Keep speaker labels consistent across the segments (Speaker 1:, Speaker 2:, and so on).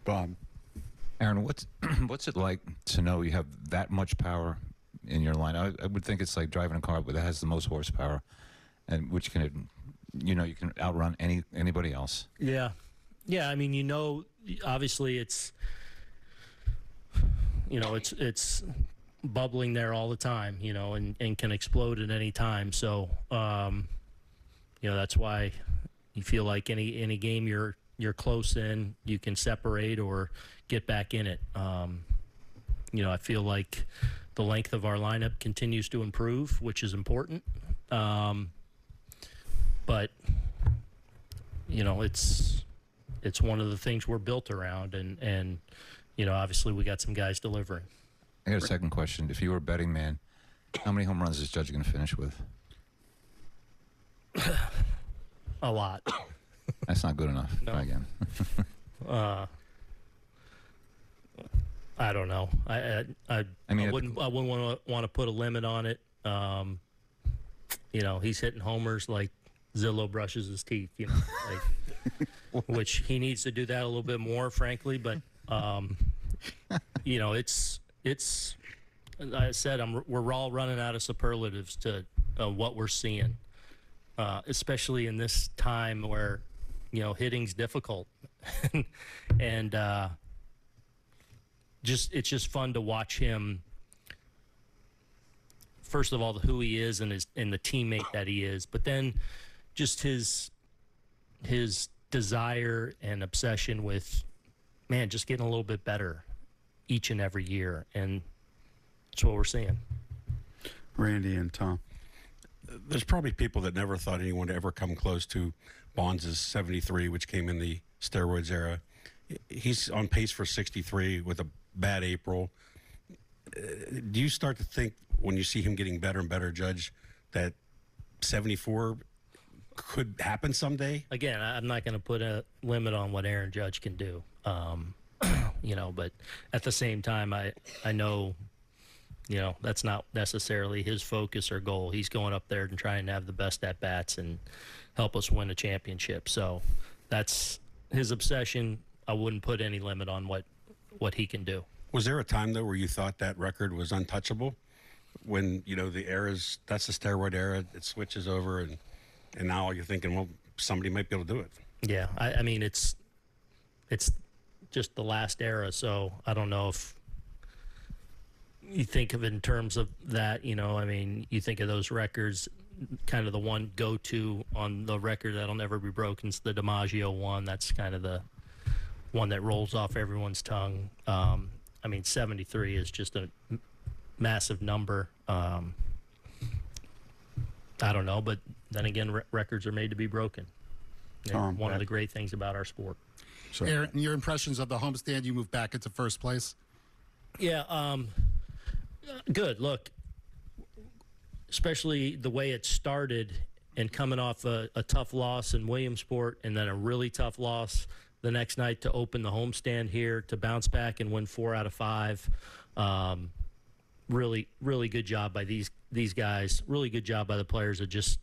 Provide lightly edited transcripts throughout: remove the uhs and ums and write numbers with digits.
Speaker 1: Bob.
Speaker 2: Aaron, what's it like to know you have that much power in your line? I would think it's like driving a car that has the most horsepower, and which can, you can outrun anybody else.
Speaker 3: Yeah. I mean, obviously it's bubbling there all the time, and can explode at any time. So, that's why you feel like any game you're close in, you can separate or get back in it. I feel like the length of our lineup continues to improve, which is important. But it's one of the things we're built around, and obviously we got some guys delivering.
Speaker 2: I got a second question. If you were a betting man, how many home runs is Judge going to finish with?
Speaker 3: A lot.
Speaker 2: That's not good enough.
Speaker 3: No.
Speaker 2: Try again.
Speaker 3: I don't know. I wouldn't want to put a limit on it. He's hitting homers like Zillow brushes his teeth. Which he needs to do that a little bit more, frankly. But it's. I said we're all running out of superlatives to what we're seeing, especially in this time where hitting's difficult, and it's just fun to watch him. First of all, who he is and the teammate that he is, but then just his desire and obsession with, just getting a little bit better each and every year, and that's what we're seeing.
Speaker 1: Randy and Tom.
Speaker 4: There's probably people that never thought anyone would ever come close to Bonds' 73, which came in the steroids era. He's on pace for 63 with a bad April. Do you start to think, when you see him getting better and better, Judge, that 74 could happen someday?
Speaker 3: Again, I'm not going to put a limit on what Aaron Judge can do, but at the same time, I know, that's not necessarily his focus or goal. He's going up there and trying to have the best at-bats and help us win a championship. So that's his obsession. I wouldn't put any limit on what he can do.
Speaker 4: Was there a time, though, where you thought that record was untouchable? When, that's the steroid era, it switches over, and now you're thinking, well, somebody might be able to do it.
Speaker 3: Yeah, I mean, it's just the last era, so I don't know if you think of it in terms of that, you think of those records, kind of the one go-to on the record that'll never be broken is the DiMaggio one. That's kind of the one that rolls off everyone's tongue. 73 is just a massive number. I don't know, but then again, records are made to be broken. One of the great things about our sport.
Speaker 5: So. Aaron, your impressions of the homestand, you moved back into first place?
Speaker 3: Yeah, good. Look, especially the way it started and coming off a tough loss in Williamsport and then a really tough loss the next night to open the homestand here, to bounce back and win 4 out of 5. Really, really good job by these guys. Really good job by the players that just,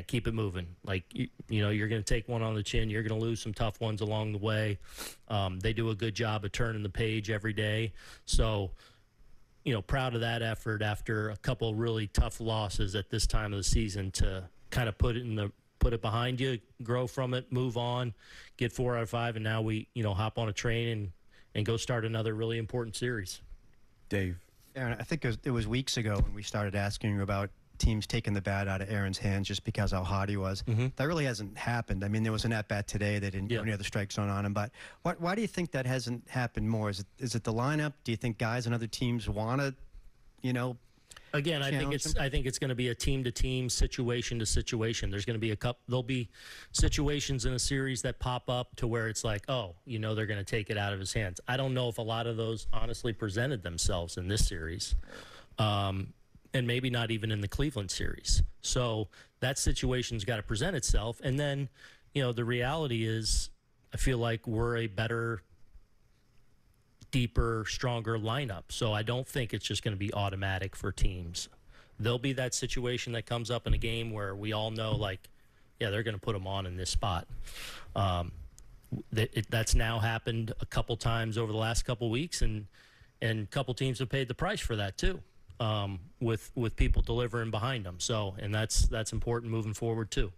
Speaker 3: keep it moving. Like, you're going to take one on the chin. You're going to lose some tough ones along the way. They do a good job of turning the page every day. So, proud of that effort after a couple really tough losses at this time of the season to kind of put it behind you, grow from it, move on, get 4 out of 5, and now we, hop on a train and go start another really important series.
Speaker 1: Dave.
Speaker 6: Aaron, I think it was weeks ago when we started asking you about teams taking the bat out of Aaron's hands just because how hot he was. Mm-hmm. That really hasn't happened. I mean, there was an at-bat today. They didn't get any other strike zone on him. But why do you think that hasn't happened more? Is it the lineup? Do you think guys and other teams want to,
Speaker 3: Again, I think it's going to be a team-to-team, situation-to-situation. There's going to be there'll be situations in a series that pop up to where it's like, they're going to take it out of his hands. I don't know if a lot of those honestly presented themselves in this series, and maybe not even in the Cleveland series. So that situation's got to present itself. And then, the reality is I feel like we're a better, deeper, stronger lineup. So I don't think it's just going to be automatic for teams. There'll be that situation that comes up in a game where we all know, they're going to put them on in this spot. That's now happened a couple times over the last couple weeks, and a couple teams have paid the price for that too, with people delivering behind them. So, and that's important moving forward too.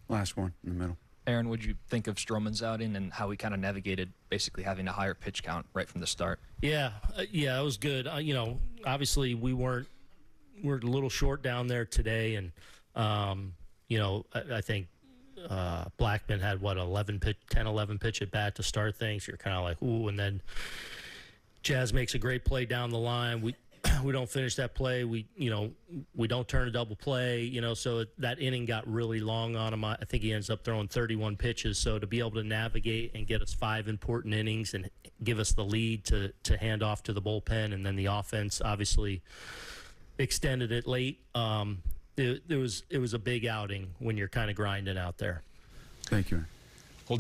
Speaker 1: Last one in the middle.
Speaker 7: Aaron, what did you think of Stroman's outing and how he kind of navigated basically having a higher pitch count right from the start?
Speaker 3: Yeah, yeah, it was good. You know, obviously we're a little short down there today, and you know, I think Blackman had what 11 pitch at bat to start things. You're kind of like, ooh, and then Jazz makes a great play down the line. We don't finish that play. We don't turn a double play. You know, so that inning got really long on him. I think he ends up throwing 31 pitches. So to be able to navigate and get us 5 important innings and give us the lead to hand off to the bullpen, and then the offense obviously extended it late. It was a big outing when you're kind of grinding out there.
Speaker 1: Thank you.
Speaker 8: Well,